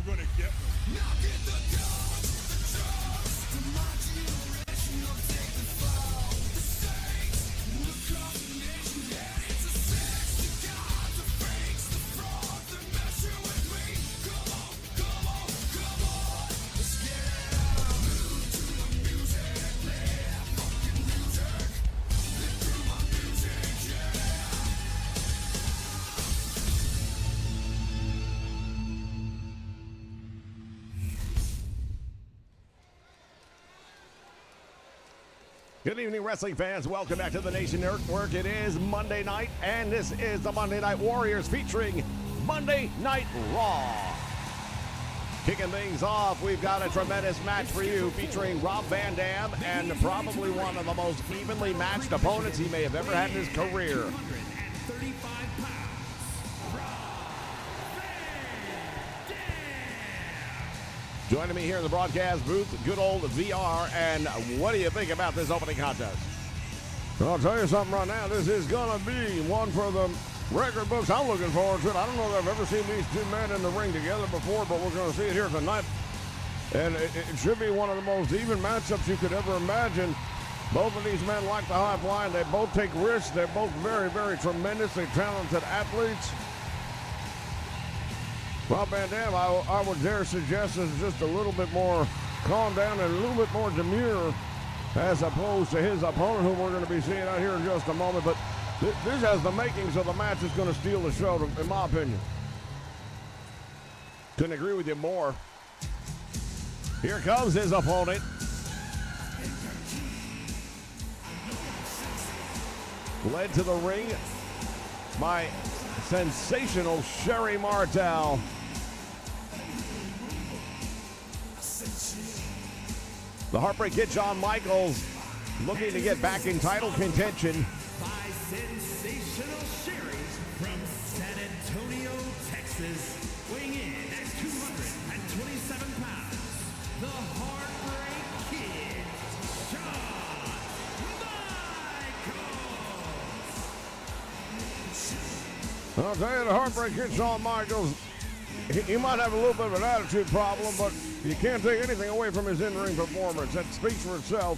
going to get me. Good evening, wrestling fans. Welcome back to the Nation Network. It is Monday night, and this is the Monday Night Warriors featuring Monday Night Raw. Kicking things off, we've got a tremendous match for you featuring Rob Van Dam and probably one of the most evenly matched opponents he may have ever had in his career. Joining me here in the broadcast booth, good old VR, and what do you think about this opening contest? Well, I'll tell you something right now. This is going to be one for the record books. I'm looking forward to it. I don't know that I've ever seen these two men in the ring together before, but we're going to see it here tonight. And it should be one of the most even matchups you could ever imagine. Both of these men like the high flying. They both take risks. They're both very, very tremendously talented athletes. Rob Van Dam, I would dare suggest, is just a little bit more calm down and a little bit more demure as opposed to his opponent, whom we're going to be seeing out here in just a moment. But this has the makings of the match that's going to steal the show, in my opinion. Couldn't agree with you more. Here comes his opponent. Led to the ring by sensational Sherry Martel. The Heartbreak Kid, Shawn Michaels, looking to get back in title contention. By sensational Sherry from San Antonio, Texas, weighing in at 227 pounds, the Heartbreak Kid, Shawn Michaels. I'll tell you, the Heartbreak Kid, Shawn Michaels, he might have a little bit of an attitude problem, but you can't take anything away from his in-ring performance. That speaks for itself,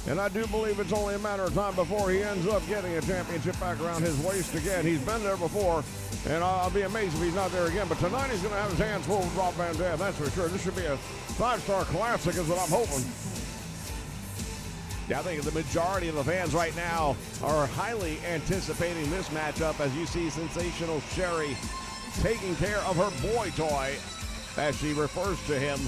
and I do believe it's only a matter of time before he ends up getting a championship back around his waist again. He's been there before, and I'll be amazed if he's not there again. But tonight he's going to have his hands full with Rob Van Dam, that's for sure. This should be a five-star classic is what I'm hoping. Yeah, I think the majority of the fans right now are highly anticipating this matchup as you see sensational Sherry taking care of her boy toy, as she refers to him.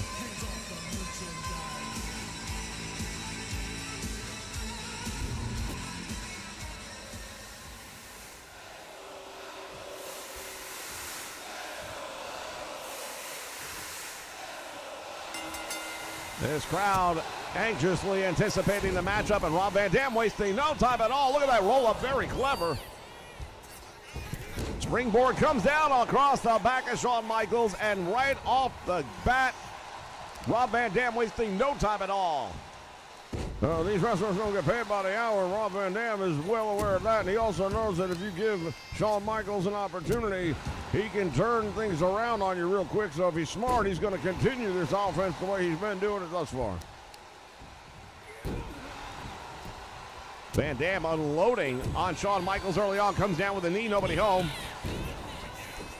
This crowd anxiously anticipating the matchup, and Rob Van Dam wasting no time at all. Look at that roll-up, very clever. Springboard comes down across the back of Shawn Michaels, and right off the bat, Rob Van Dam wasting no time at all. These wrestlers don't get paid by the hour, and Rob Van Dam is well aware of that, and he also knows that if you give Shawn Michaels an opportunity, he can turn things around on you real quick. So if he's smart, he's going to continue this offense the way he's been doing it thus far. Van Dam unloading on Shawn Michaels early on, comes down with a knee, nobody home.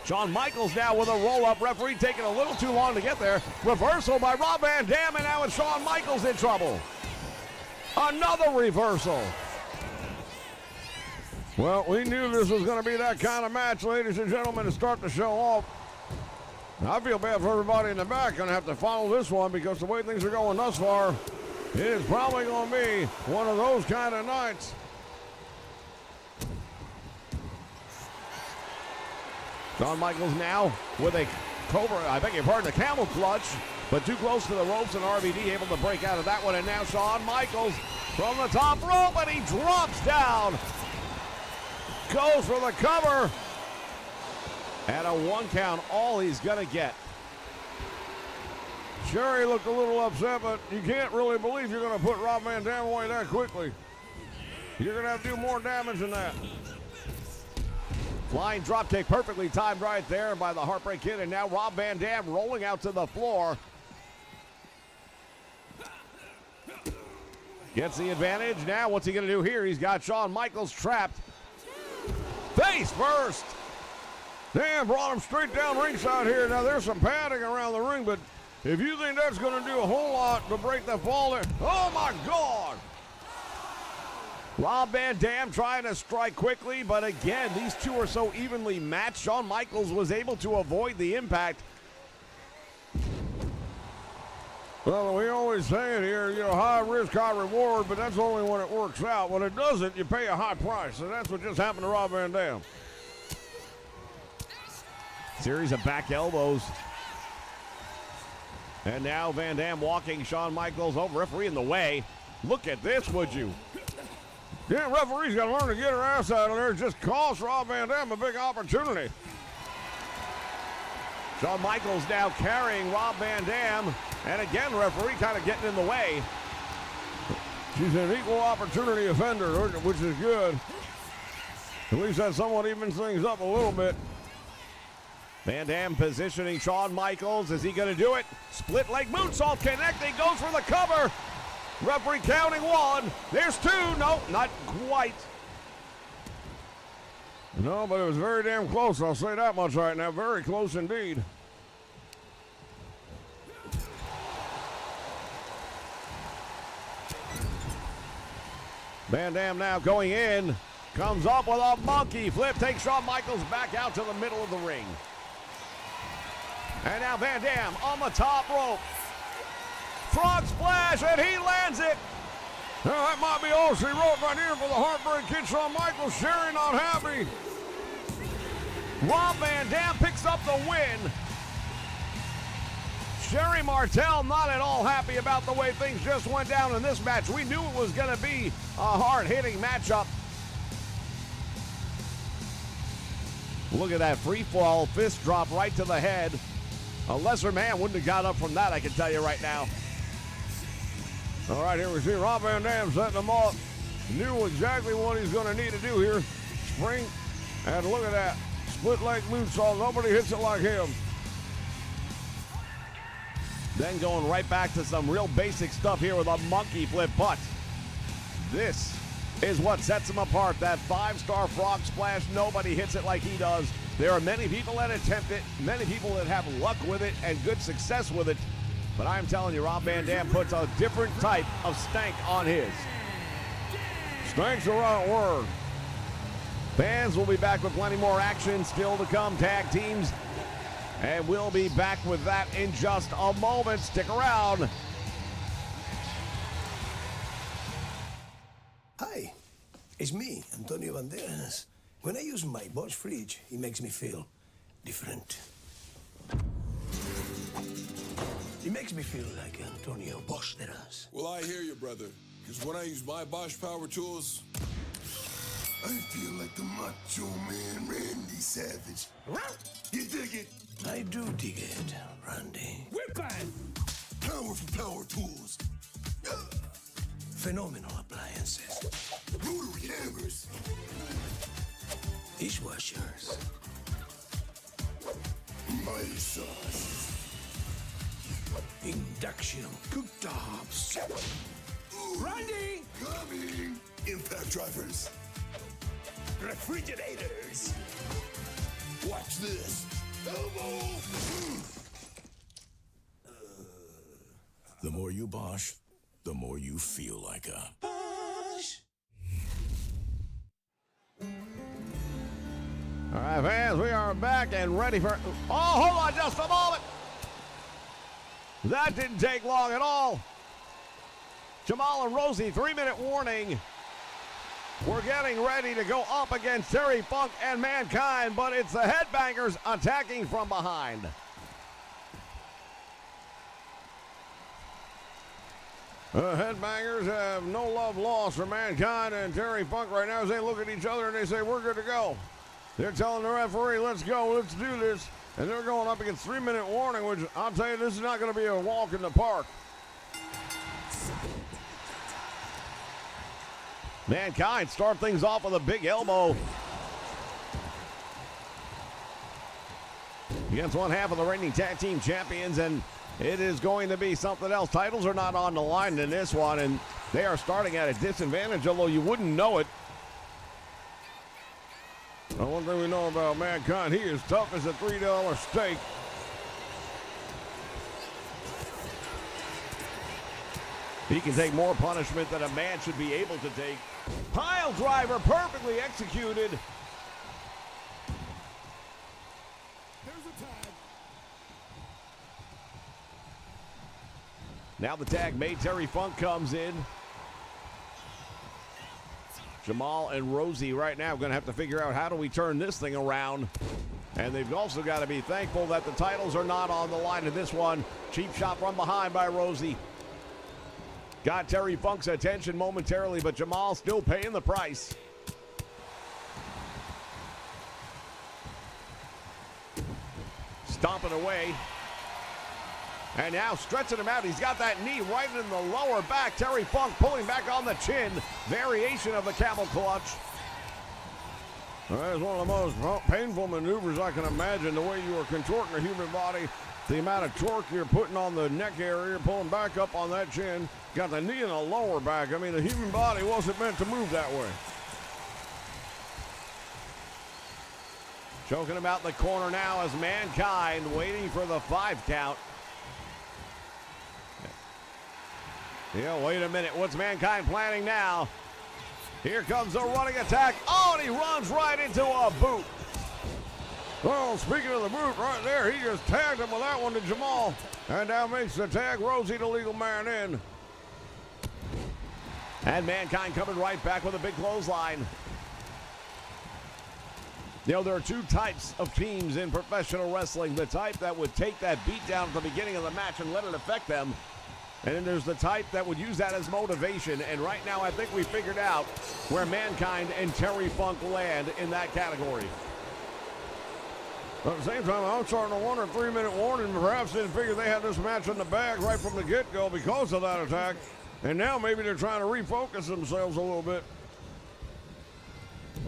Shawn Michaels now with a roll-up, referee taking a little too long to get there. Reversal by Rob Van Dam, and now it's Shawn Michaels in trouble. Another reversal. Well, we knew this was going to be that kind of match, ladies and gentlemen, to start the show off. I feel bad for everybody in the back going to have to follow this one because the way things are going thus far, it is probably going to be one of those kind of nights. Shawn Michaels now with a cobra, I beg your pardon, the camel clutch, but too close to the ropes, and RVD able to break out of that one. And now Shawn Michaels from the top rope, and he drops down. Goes for the cover. And a one count, all he's going to get. Sherry looked a little upset, but you can't really believe you're going to put Rob Van Dam away that quickly. You're going to have to do more damage than that. Flying drop kick, perfectly timed right there by the Heartbreak Kid. And now Rob Van Dam rolling out to the floor. Gets the advantage. Now what's he going to do here? He's got Shawn Michaels trapped. Face first. Damn, brought him straight down ringside here. Now there's some padding around the ring, but if you think that's going to do a whole lot to break the fall there, oh my God. Rob Van Dam trying to strike quickly, but again, these two are so evenly matched. Shawn Michaels was able to avoid the impact. Well, we always say it here, you know, high risk, high reward, but that's only when it works out. When it doesn't, you pay a high price, and that's what just happened to Rob Van Dam. Series of back elbows. And now Van Dam walking Shawn Michaels over. Referee in the way. Look at this, would you? Yeah, referee's got to learn to get her ass out of there. It just cost Rob Van Dam a big opportunity. Shawn Michaels now carrying Rob Van Dam. And again, referee kind of getting in the way. She's an equal opportunity offender, which is good. At least that somewhat evens things up a little bit. Van Dam positioning Shawn Michaels. Is he going to do it? Split leg moonsault connecting. Goes for the cover. Referee counting one. There's two. No, not quite. No, but it was very damn close. I'll say that much right now. Very close indeed. Van Dam now going in. Comes up with a monkey flip. Takes Shawn Michaels back out to the middle of the ring. And now Van Dam on the top rope. Frog splash, and he lands it. Now that might be all she wrote right here for the Heartbreak Kid. Shawn Michaels. Sherry not happy. Rob Van Dam picks up the win. Sherry Martel not at all happy about the way things just went down in this match. We knew it was going to be a hard-hitting matchup. Look at that free fall fist drop right to the head. A lesser man wouldn't have got up from that, I can tell you right now. All right, here we see Rob Van Dam setting him up. Knew exactly what he's going to need to do here. Spring, and look at that. Split leg moonsault. Nobody hits it like him. Then going right back to some real basic stuff here with a monkey flip. But this is what sets him apart. That 5-star frog splash. Nobody hits it like he does. There are many people that attempt it, many people that have luck with it and good success with it. But I'm telling you, Rob Van Dam puts a different type of stank on his. Stank's the right word. Fans will be back with plenty more action still to come. Tag teams. And we'll be back with that in just a moment. Stick around. Hi, it's me, Antonio Banderas. When I use my Bosch fridge, it makes me feel different. It makes me feel like Antonio Banderas. Well, I hear you, brother. Because when I use my Bosch power tools, I feel like the Macho Man Randy Savage. You dig it? I do dig it, Randy. Whip-bang! Powerful power tools. Phenomenal appliances. Rotary hammers. Dishwashers. Mighty sauce. Induction cooktops. Randy! Coming! Impact drivers. Refrigerators. Watch this. Elbow! The more you Bosch, the more you feel like a Bosch. All right, fans, we are back and ready for... Oh, hold on just a moment. That didn't take long at all. Jamal and Rosie, 3-minute warning. We're getting ready to go up against Terry Funk and Mankind, but it's the Headbangers attacking from behind. Headbangers have no love lost for Mankind and Terry Funk right now as they look at each other and they say, we're good to go. They're telling the referee, let's go, let's do this. And they're going up against 3-minute warning, which I'll tell you, this is not going to be a walk in the park. Mankind start things off with a big elbow. against one half of the reigning tag team champions, and it is going to be something else. Titles are not on the line in this one, and they are starting at a disadvantage, although you wouldn't know it. Now, one thing we know about Mankind, he is tough as a $3 steak. He can take more punishment than a man should be able to take. Pile driver perfectly executed. Now the tag made. Terry Funk comes in. Jamal and Rosie right now going to have to figure out how do we turn this thing around. And they've also got to be thankful that the titles are not on the line in this one. Cheap shot from behind by Rosie. Got Terry Funk's attention momentarily, but Jamal still paying the price. Stomping away. And now stretching him out. He's got that knee right in the lower back. Terry Funk pulling back on the chin. Variation of the camel clutch. That is one of the most painful maneuvers I can imagine. The way you are contorting a human body. The amount of torque you're putting on the neck area. Pulling back up on that chin. Got the knee in the lower back. I mean, the human body wasn't meant to move that way. Choking him out in the corner now as Mankind waiting for the 5 count. Yeah, wait a minute. What's Mankind planning now? Here comes a running attack. Oh, and he runs right into a boot. Well, speaking of the boot right there, he just tagged him with that one to Jamal. And now makes the tag. Rosie, the legal man, in. And Mankind coming right back with a big clothesline. You know, there are two types of teams in professional wrestling. The type that would take that beat down at the beginning of the match and let it affect them. And then there's the type that would use that as motivation. And right now, I think we figured out where Mankind and Terry Funk land in that category. At the same time, I'm starting to wonder, 3-minute warning, perhaps didn't figure they had this match in the bag right from the get-go because of that attack. And now maybe they're trying to refocus themselves a little bit.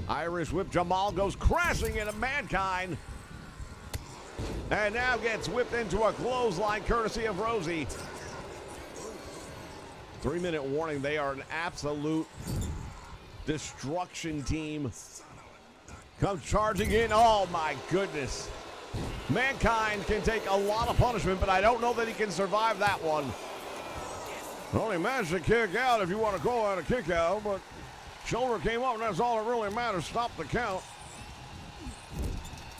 Irish whip. Jamal goes crashing into Mankind. And now gets whipped into a clothesline courtesy of Rosie. 3-minute warning. They are an absolute destruction team. Comes charging in. Oh, my goodness. Mankind can take a lot of punishment, but I don't know that he can survive that one. Well, he managed to kick out, if you want to call that a kick out, but shoulder came up, and that's all that really matters. Stop the count.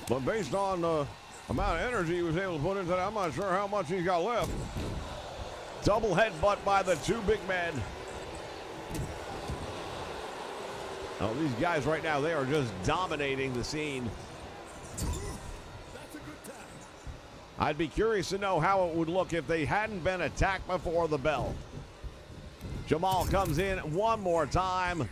But based on the amount of energy he was able to put into that, I'm not sure how much he's got left. Double headbutt by the two big men. Oh, these guys right now, they are just dominating the scene. I'd be curious to know how it would look if they hadn't been attacked before the bell. Jamal comes in one more time.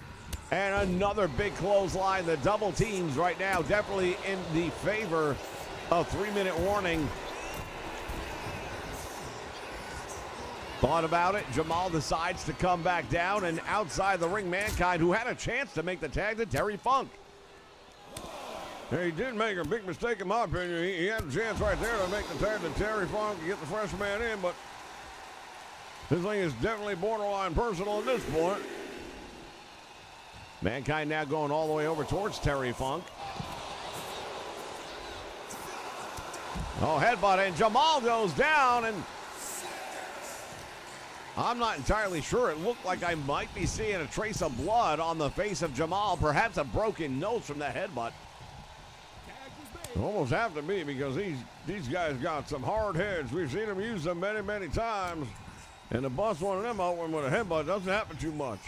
And another big clothesline. The double teams right now definitely in the favor of 3-minute warning. Thought about it. Jamal decides to come back down, and outside the ring, Mankind, who had a chance to make the tag to Terry Funk. Yeah, he did make a big mistake, in my opinion. He had a chance right there to make the tag to Terry Funk and get the fresh man in, but this thing is definitely borderline personal at this point. Mankind now going all the way over towards Terry Funk. Oh, headbutt, and Jamal goes down, and I'm not entirely sure. It looked like I might be seeing a trace of blood on the face of Jamal, perhaps a broken nose from the headbutt. Almost have to be, because these guys got some hard heads. We've seen them use them many, many times. And to bust one of them open with a headbutt doesn't happen too much.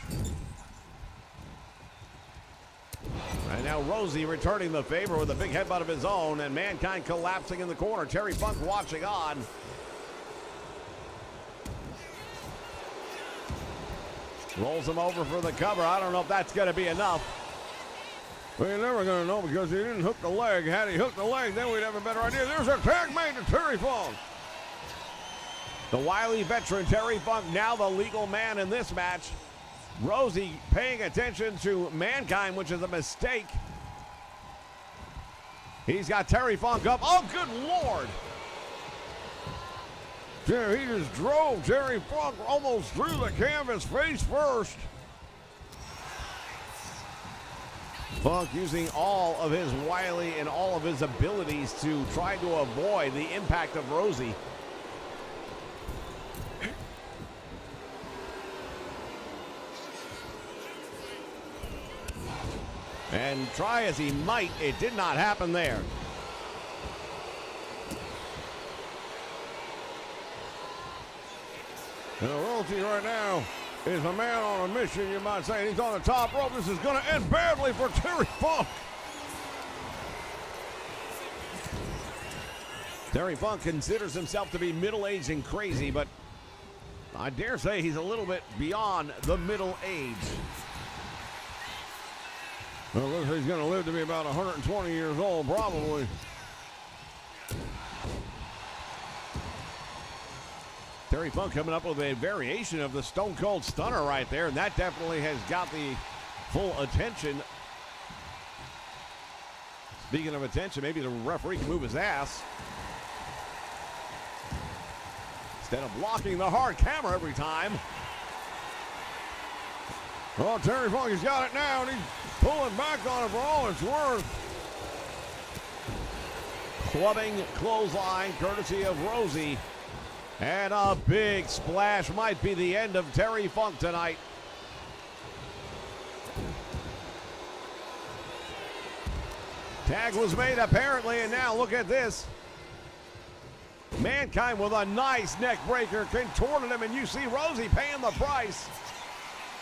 And now Rosie returning the favor with a big headbutt of his own, and Mankind collapsing in the corner. Terry Funk watching on. Rolls him over for the cover. I don't know if that's going to be enough. Well, you're never going to know because he didn't hook the leg. Had he hooked the leg, then we'd have a better idea. There's a tag made to Terry Funk. The wily veteran Terry Funk, now the legal man in this match. Rosie paying attention to Mankind, which is a mistake. He's got Terry Funk up. Oh, good Lord. Yeah, he just drove Terry Funk almost through the canvas face first. Funk using all of his wily and all of his abilities to try to avoid the impact of Rosie. And try as he might, it did not happen there. And Rosie right now is a man on a mission, you might say. He's on the top rope. This is going to end badly for Terry Funk. Terry Funk considers himself to be middle-aged and crazy, but I dare say he's a little bit beyond the middle age. Well, looks like he's going to live to be about 120 years old, probably. Terry Funk coming up with a variation of the Stone Cold Stunner right there, and that definitely has got the full attention. Speaking of attention, maybe the referee can move his ass. Instead of blocking the hard camera every time. Oh, Terry Funk has got it now, and he's pulling back on it for all it's worth. Clubbing clothesline courtesy of Rosie. And a big splash might be the end of Terry Funk tonight. Tag was made apparently, and now look at this. Mankind with a nice neck breaker contorted him, and you see Rosie paying the price.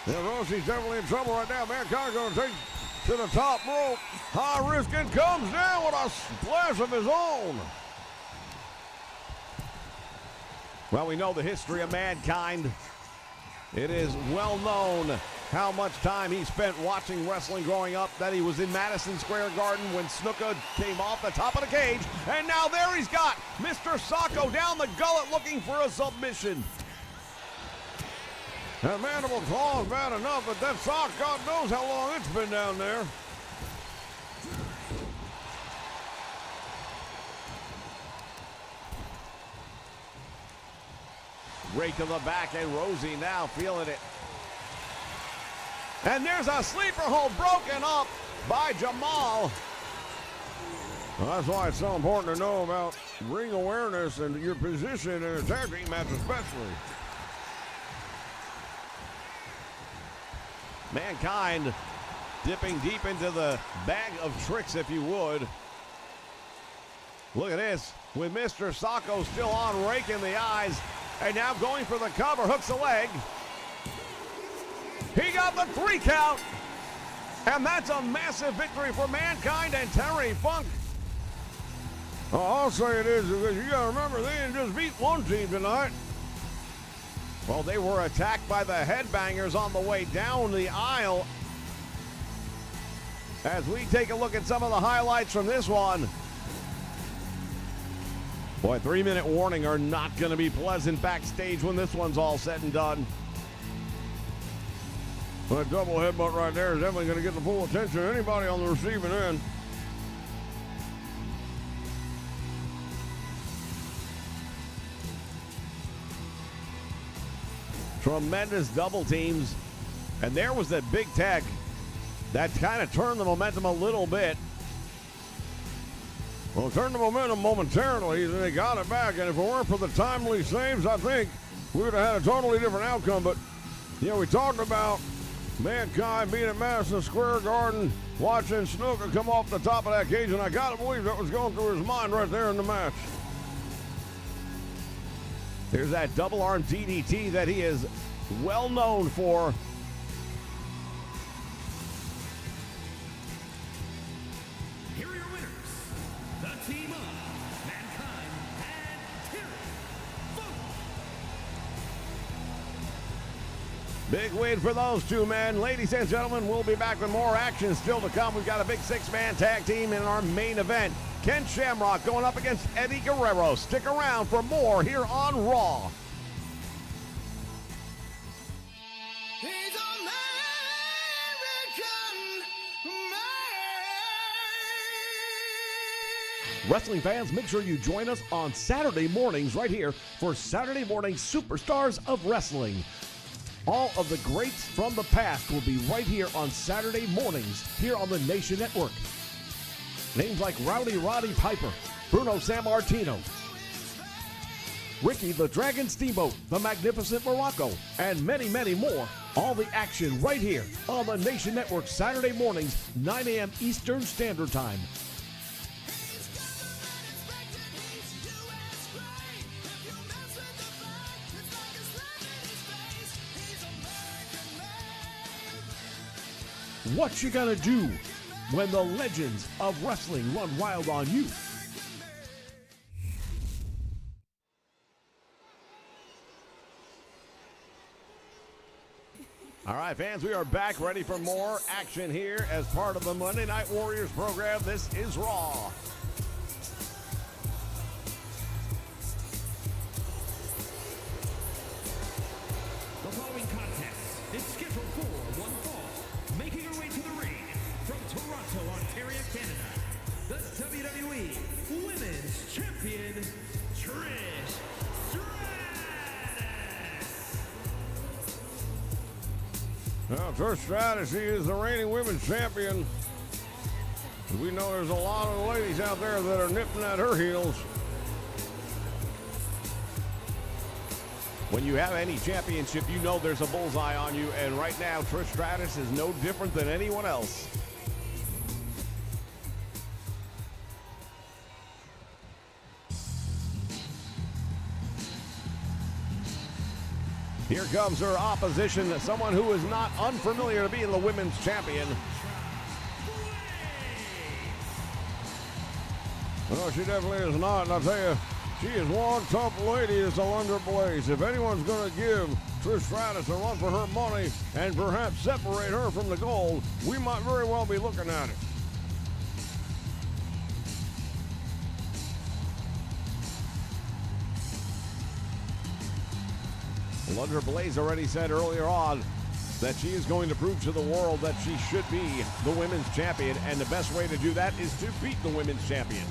Yeah, Rosie's definitely in trouble right now. Mankind going to take to the top rope. High risk and comes down with a splash of his own. Well, we know the history of Mankind. It is well known how much time he spent watching wrestling growing up, that he was in Madison Square Garden when Snuka came off the top of the cage. And now there he's got Mr. Sacco down the gullet looking for a submission. That mandible claw is bad enough, but that sock, God knows how long it's been down there. Rake to the back, and Rosie now feeling it. And there's a sleeper hold broken up by Jamal. Well, that's why it's so important to know about ring awareness and your position in a tag team match especially. Mankind dipping deep into the bag of tricks, if you would. Look at this, with Mr. Sacco still on, raking the eyes, and now going for the cover, hooks the leg. He got the 3 count, and that's a massive victory for Mankind and Terry Funk. Oh, I'll say it is, because you got to remember, they didn't just beat one team tonight. Well, they were attacked by the headbangers on the way down the aisle. As we take a look at some of the highlights from this one. Boy, 3-minute warning are not going to be pleasant backstage when this one's all said and done. Well, that double headbutt right there is definitely going to get the full attention of anybody on the receiving end. Tremendous double teams. And there was that big tag that kind of turned the momentum a little bit. Well, turned the momentum momentarily, and they got it back. And if it weren't for the timely saves, I think we would have had a totally different outcome. But, you know, we talked about Mankind being at Madison Square Garden, watching Snuka come off the top of that cage, and I got to believe that was going through his mind right there in the match. There's that double arm DDT that he is well known for. Here are your winners, the team of Mankind and Terry Funk. Big win for those two men. Ladies and gentlemen, we'll be back with more action still to come. We've got a big 6-man tag team in our main event. Ken Shamrock going up against Eddie Guerrero. Stick around for more here on Raw. He's American man. Wrestling fans, make sure you join us on Saturday mornings right here for Saturday Morning Superstars of Wrestling. All of the greats from the past will be right here on Saturday mornings here on the Nation Network. Names like Rowdy Roddy Piper, Bruno Sammartino, Ricky the Dragon Steamboat, the Magnificent Morocco, and many, many more. All the action right here on the Nation Network Saturday mornings, 9 a.m. Eastern Standard Time. What you gonna do when the legends of wrestling run wild on you? All right, fans, we are back ready for more action here as part of the Monday Night Warriors program. This is Raw. The following contest is scheduled for one fall. Making her way to the ring from Toronto, Ontario, Canada, the WWE Women's Champion, Trish Stratus. Now, Trish Stratus, she is the reigning women's champion. We know there's a lot of ladies out there that are nipping at her heels. When you have any championship, you know there's a bullseye on you, and right now, Trish Stratus is no different than anyone else. Here comes her opposition, someone who is not unfamiliar to being the women's champion. No, she definitely is not, and I'll tell you, she is one tough lady, is Alundra Blaze. If anyone's going to give Trish Stratus a run for her money and perhaps separate her from the gold, we might very well be looking at it. Alundra Blaze already said earlier on that she is going to prove to the world that she should be the women's champion, and the best way to do that is to beat the women's champion.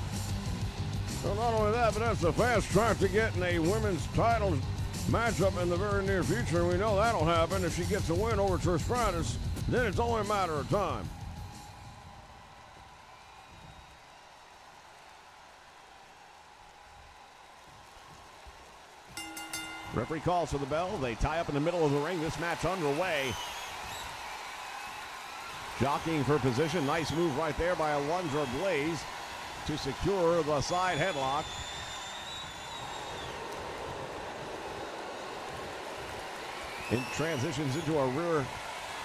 Well, not only that, but that's the fast track to getting a women's title matchup in the very near future. And we know that'll happen if she gets a win over Trish Stratus. Then it's only a matter of time. Referee calls for the bell. They tie up in the middle of the ring. This match underway. Jockeying for position. Nice move right there by Alundra Blaze to secure the side headlock. It transitions into a rear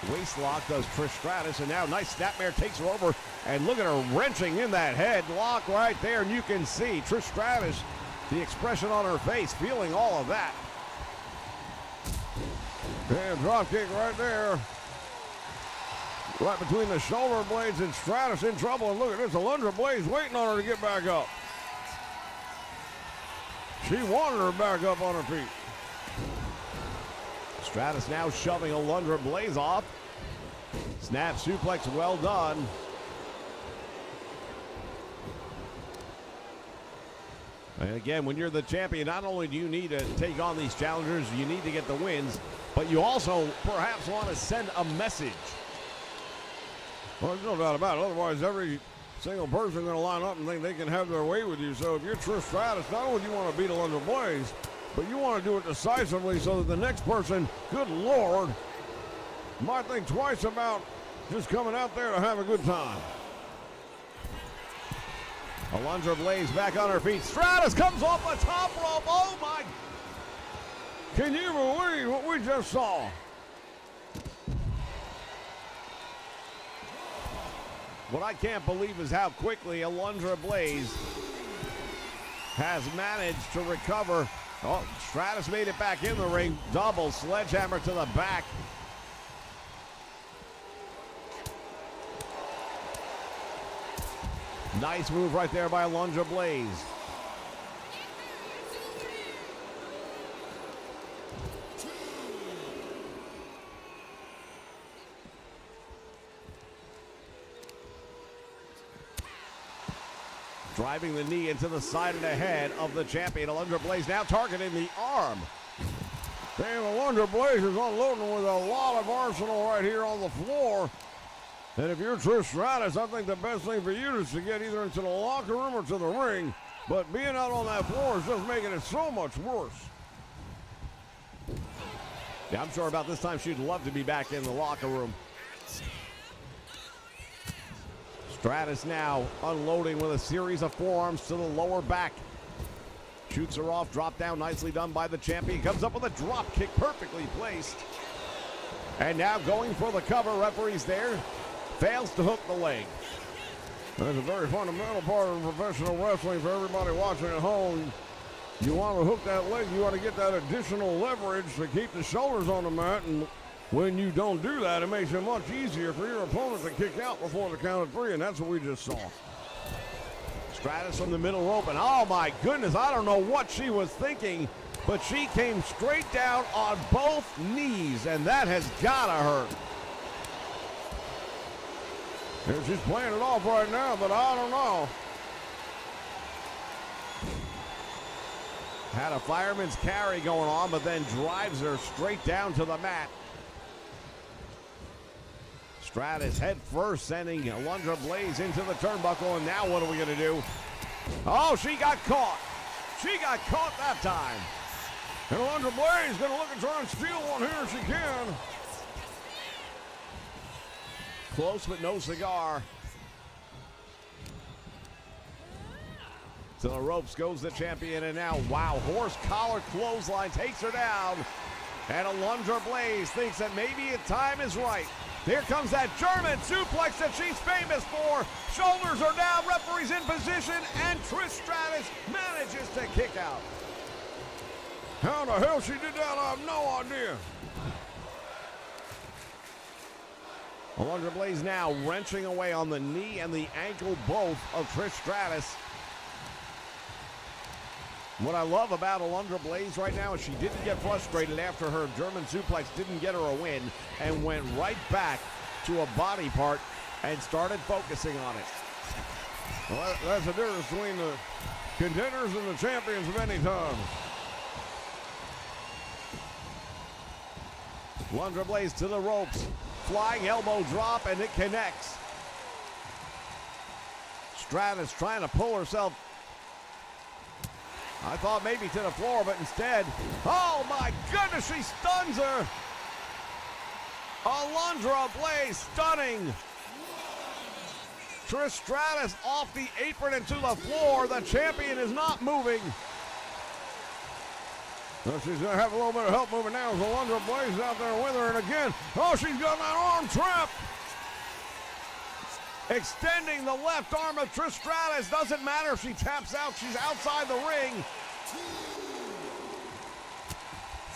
waist lock, does Trish Stratus, and now nice snapmare takes her over, and look at her wrenching in that headlock right there, and you can see Trish Stratus, the expression on her face, feeling all of that. And drop kick right there. Right between the shoulder blades, and Stratus in trouble. And look at this, Alundra Blaze waiting on her to get back up. She wanted her back up on her feet. Stratus now shoving Alundra Blaze off. Snap suplex, well done. And again, when you're the champion, not only do you need to take on these challengers, you need to get the wins, but you also perhaps want to send a message. Well, there's no doubt about it. Otherwise, every single person going to line up and think they can have their way with you. So if you're Trish Stratus, not only do you want to beat Alundra Blaze, but you want to do it decisively so that the next person, good Lord, might think twice about just coming out there to have a good time. Alundra Blaze back on her feet. Stratus comes off the top rope. Oh, my. Can you believe what we just saw? What I can't believe is how quickly Alundra Blaze has managed to recover. Oh, Stratus made it back in the ring. Double sledgehammer to the back. Nice move right there by Alundra Blaze. Driving the knee into the side of the head of the champion. Alundra Blaze now targeting the arm. Damn, Alundra Blaze is unloading with a lot of arsenal right here on the floor. And if you're Trish Stratus, I think the best thing for you is to get either into the locker room or to the ring. But being out on that floor is just making it so much worse. Yeah, I'm sure about this time she'd love to be back in the locker room. Stratus now unloading with a series of forearms to the lower back. Shoots her off, drop down, nicely done by the champion. Comes up with a drop kick, perfectly placed. And now going for the cover, referee's there. Fails to hook the leg. That's a very fundamental part of professional wrestling for everybody watching at home. You want to hook that leg, you want to get that additional leverage to keep the shoulders on the mat, and when you don't do that, it makes it much easier for your opponent to kick out before the count of three, and that's what we just saw. Stratus from the middle rope, and oh my goodness, I don't know what she was thinking, but she came straight down on both knees, and that has gotta hurt. Yeah, she's playing it off right now, but I don't know. Had a fireman's carry going on, but then drives her straight down to the mat. Stratus head first, sending Alundra Blaze into the turnbuckle, and now what are we going to do? Oh, she got caught. She got caught that time. And Alundra Blaze going to look and try and steal one here if she can. Close but no cigar. To the ropes goes the champion, and now, wow, horse collar clothesline takes her down. And Alundra Blaze thinks that maybe the time is right. Here comes that German suplex that she's famous for. Shoulders are down, referee's in position, and Trish Stratus manages to kick out. How the hell she did that, I have no idea. Alundra Blaze now wrenching away on the knee and the ankle both of Trish Stratus. What I love about Alundra Blaze right now is she didn't get frustrated after her German suplex didn't get her a win and went right back to a body part and started focusing on it. Well, that's the difference between the contenders and the champions of any time. Alundra Blaze to the ropes. Flying elbow drop, and it connects. Stratus trying to pull herself. I thought maybe to the floor, but instead, oh my goodness, she stuns her. Alundra Blaze stunning. Trish Stratus off the apron and to the floor. The champion is not moving. Well, she's going to have a little bit of help moving now. Alundra Blaze out there with her, and again, oh, she's got that arm trap. Extending the left arm of Trish Stratus. Doesn't matter if she taps out, she's outside the ring.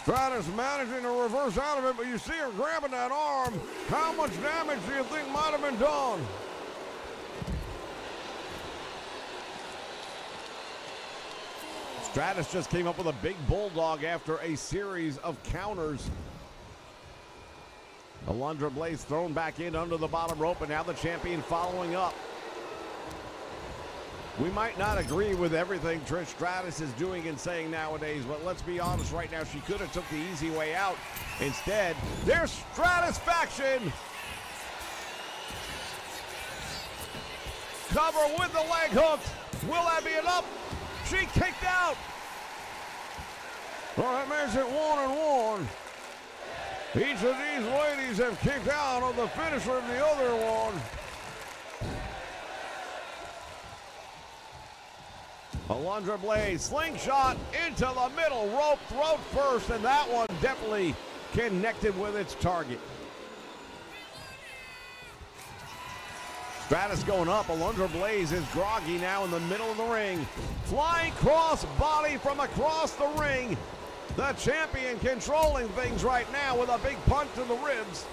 Stratus managing to reverse out of it, but you see her grabbing that arm. How much damage do you think might have been done? Stratus just came up with a big bulldog after a series of counters. Alundra Blaze thrown back in under the bottom rope, and now the champion following up. We might not agree with everything Trish Stratus is doing and saying nowadays, but let's be honest right now, she could have took the easy way out. Instead, there's Stratusfaction. Cover with the leg hook. Will that be enough? She kicked out. Well, that makes it 1-1. Each of these ladies have kicked out of the finisher of the other one. Alundra Blaze, slingshot into the middle rope, throat first, and that one definitely connected with its target. Stratus going up. Alundra Blaze is groggy now in the middle of the ring. Flying cross body from across the ring. The champion controlling things right now with a big punch to the ribs.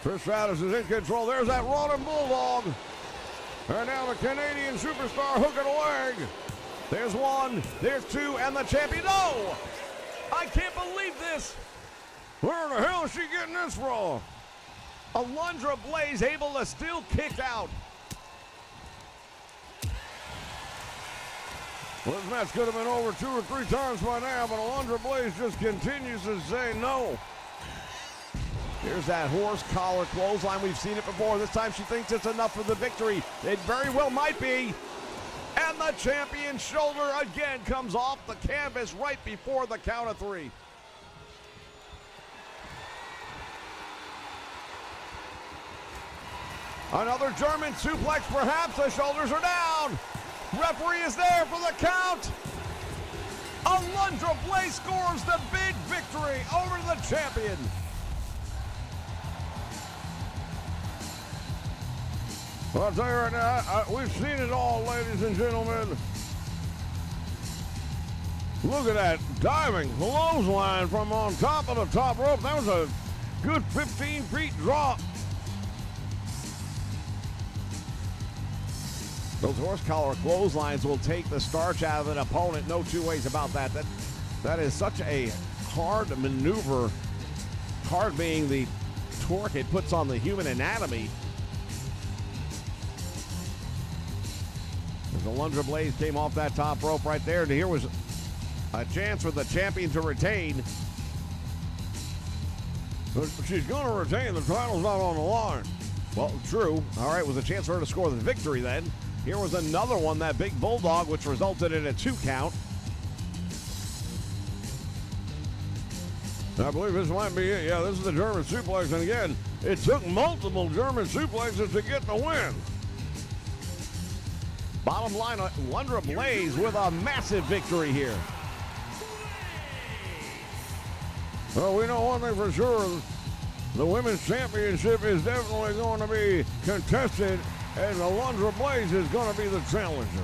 Trish Stratus is in control. There's that running bulldog. And now the Canadian superstar hooking a leg. There's one, there's two, and the champion. No! I can't believe this. Where the hell is she getting this from? Alundra Blaze able to still kick out. Well, this match could have been over 2 or 3 times by now, but Alundra Blaze just continues to say no. Here's that horse collar clothesline. We've seen it before. This time she thinks it's enough for the victory. It very well might be. And the champion's shoulder again comes off the canvas right before the count of 3. Another German suplex, perhaps. The shoulders are down. Referee is there for the count. Alundra Blaze scores the big victory over the champion. Well, I'll tell you right now, we've seen it all, ladies and gentlemen. Look at that diving clothesline from on top of the top rope. That was a good 15 feet drop. Those horse collar clotheslines will take the starch out of an opponent. No two ways about that. That is such a hard maneuver. Hard being the torque it puts on the human anatomy. As Alundra Blaze came off that top rope right there, and here was a chance for the champion to retain. But she's going to retain. The title's not on the line. Well, true. All right, was a chance for her to score the victory then. Here was another one, that big bulldog, which resulted in a 2 count. I believe this might be it. Yeah, this is the German suplex. And again, it took multiple German suplexes to get the win. Bottom line, Alundra Blaze with a massive victory here. Well, we know one thing for sure. The women's championship is definitely going to be contested, and Alundra Blaze is going to be the challenger.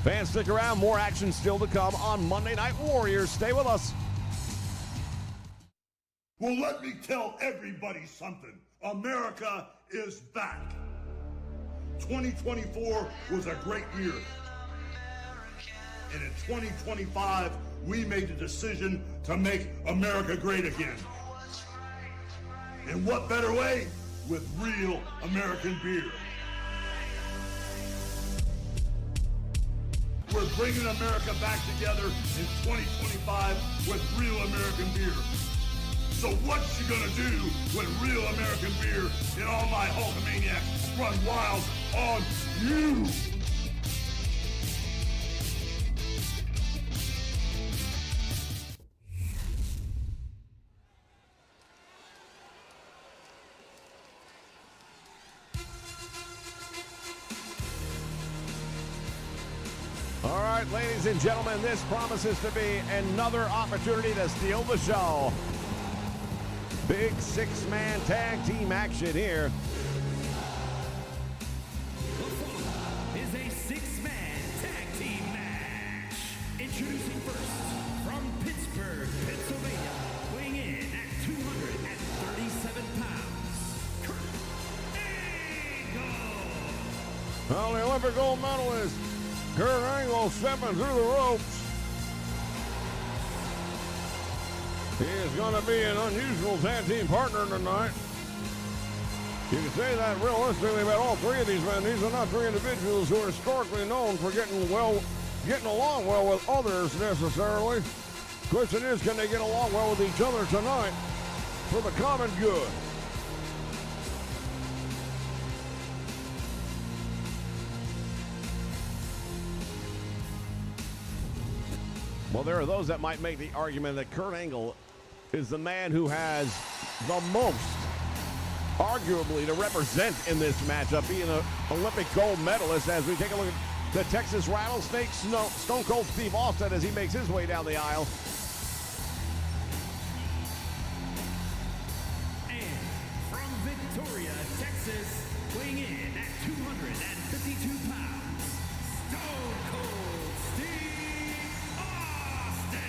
Fans, stick around. More action still to come on Monday Night Warriors. Stay with us. Well, let me tell everybody something. America is back. 2024 was a great year. And in 2025, we made the decision to make America great again. And what better way? With real American beer. We're bringing America back together in 2025 with real American beer. So what you gonna do when real American beer and all my Hulkamaniacs run wild on you? All right, ladies and gentlemen, this promises to be another opportunity to steal the show. Big 6-man tag team action here. Is a 6-man tag team match. Introducing first, from Pittsburgh, Pennsylvania, weighing in at 237 pounds, Kurt Angle. Well, the Olympic gold medalist, Kurt Angle, stepping through the ropes. He is going to be an unusual tag team partner tonight. You can say that realistically about all 3 of these men. These are not 3 individuals who are historically known for getting along well with others necessarily. Question is, can they get along well with each other tonight for the common good? Well, there are those that might make the argument that Kurt Angle is the man who has the most, arguably, to represent in this matchup, being an Olympic gold medalist. As we take a look at the Texas Rattlesnake, Stone Cold Steve Austin, as he makes his way down the aisle. And from Victoria, Texas, weighing in at 252 pounds, Stone Cold Steve Austin.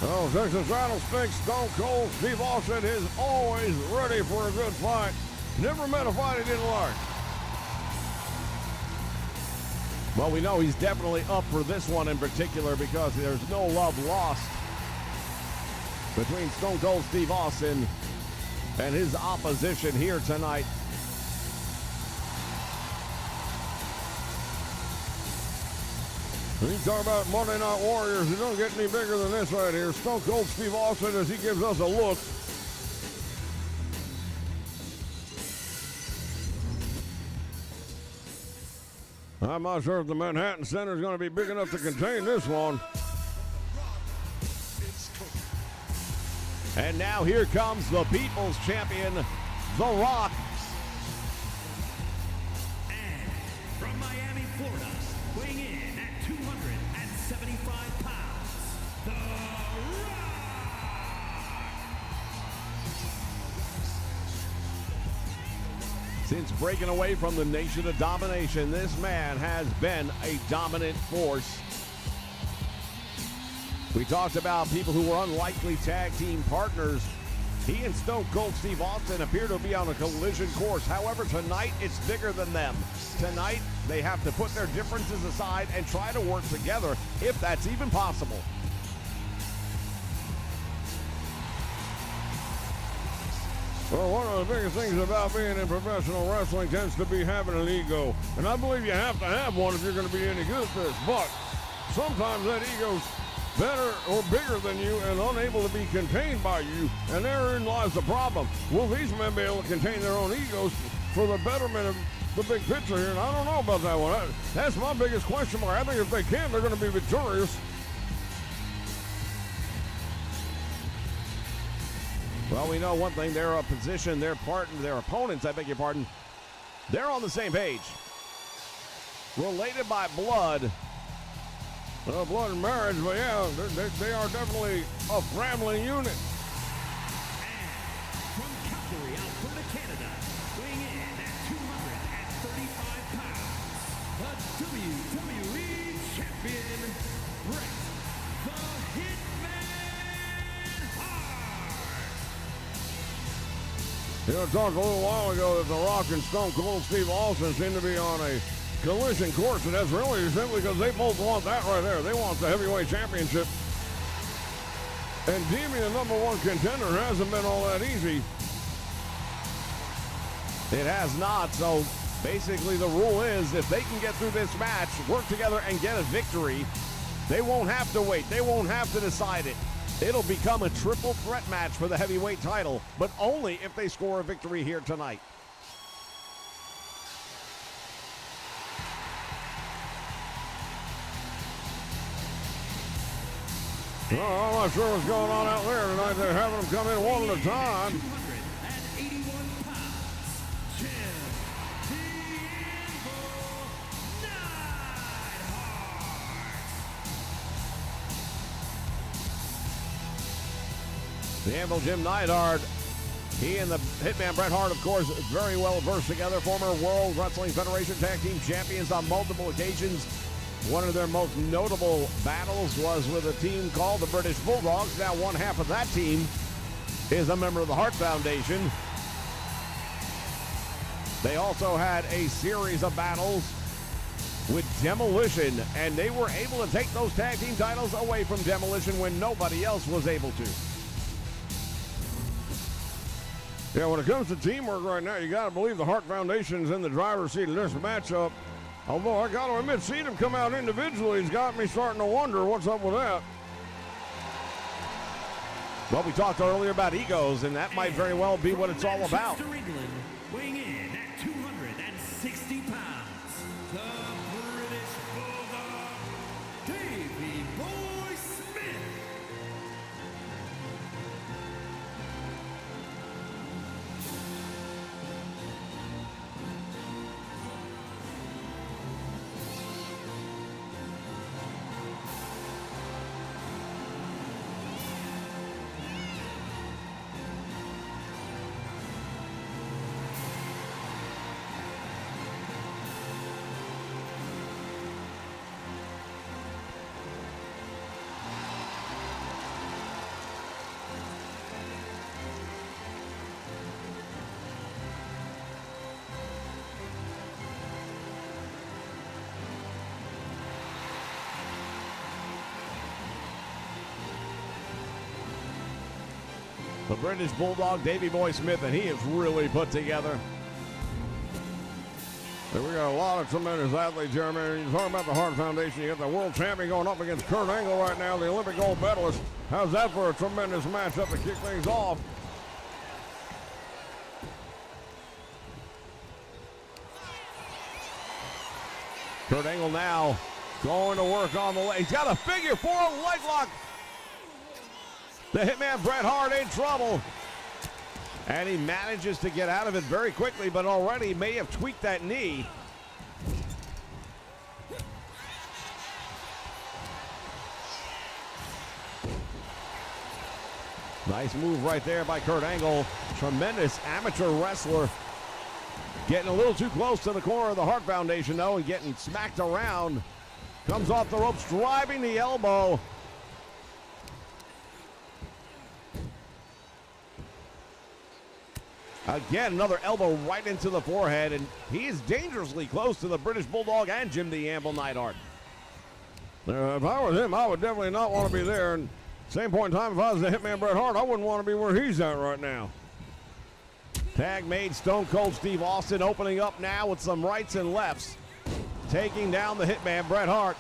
Oh, Texas Rattlesnake, Stone Cold Steve Austin is always ready for a good fight. Never met a fight he didn't like. Well, we know he's definitely up for this one in particular because there's no love lost between Stone Cold Steve Austin and his opposition here tonight. When you talk about Monday Night Warriors, it don't get any bigger than this right here. Stone Cold Steve Austin as he gives us a look. I'm not sure if the Manhattan Center is going to be big enough to contain this one. And now here comes the People's Champion, The Rock. And from Miami, Florida, weighing in at 275 pounds, The Rock! Since breaking away from the Nation of Domination, this man has been a dominant force. We talked about people who were unlikely tag team partners. He and Stone Cold Steve Austin appear to be on a collision course. However, tonight it's bigger than them. Tonight, they have to put their differences aside and try to work together, if that's even possible. Well, one of the biggest things about being in professional wrestling tends to be having an ego. And I believe you have to have one if you're going to be any good at this. But sometimes that ego's better or bigger than you and unable to be contained by you. And therein lies the problem. Will these men be able to contain their own egos for the betterment of the big picture here? And I don't know about that one. That's my biggest question mark. I think if they can, they're going to be victorious. Well, we know one thing. Their opposition, their opponents, I beg your pardon, they're on the same page. Related by blood. Well, blood and marriage, but yeah, they are definitely a family unit. And from Calgary, Alberta, Canada, weighing in at 235 pounds, the WWE Champion, Bret the Hitman Hart. You know, I talked a little while ago that The Rock and Stone Cold Steve Austin seem to be on a collision course, and that's really simply because they both want that right there. They want the heavyweight championship. And being the number one contender hasn't been all that easy. It has not. So basically the rule is if they can get through this match, work together and get a victory, they won't have to wait. They won't have to decide it. It'll become a triple threat match for the heavyweight title, but only if they score a victory here tonight. Well, I'm not sure what's going on out there tonight. They're having them come in one at a time. 281 pounds, Jim The Anvil Jim Neidhart, he and the Hitman Bret Hart, of course, very well versed together. Former World Wrestling Federation Tag Team Champions on multiple occasions. One of their most notable battles was with a team called the British Bulldogs. Now one half of that team is a member of the Hart Foundation. They also had a series of battles with Demolition, and they were able to take those tag team titles away from Demolition when nobody else was able to. Yeah, when it comes to teamwork right now, you got to believe the Hart Foundation's in the driver's seat of this matchup. Although I got to admit, seeing him come out individually has got me starting to wonder what's up with that. Well, we talked earlier about egos, and that might very well be what it's all about. England, weighing in at 260 pounds, the British Bulldog, Davey Boy Smith. The British Bulldog, Davey Boy Smith, and he is really put together. And we got a lot of tremendous athletes here, man. You're talking about the Hart Foundation. You got the world champion going up against Kurt Angle right now, the Olympic gold medalist. How's that for a tremendous matchup to kick things off? Kurt Angle now going to work on the leg. He's got a figure four leg lock. The Hitman Bret Hart in trouble. And he manages to get out of it very quickly, but already may have tweaked that knee. Nice move right there by Kurt Angle. Tremendous amateur wrestler. Getting a little too close to the corner of the Hart Foundation, though, and getting smacked around. Comes off the ropes, driving the elbow. Again, another elbow right into the forehead, and he is dangerously close to the British Bulldog and Jim the Anvil Neidhart. If I was him, I would definitely not want to be there. And same point in time, if I was the Hitman Bret Hart, I wouldn't want to be where he's at right now. Tag made. Stone Cold Steve Austin opening up now with some rights and lefts. Taking down the Hitman Bret Hart.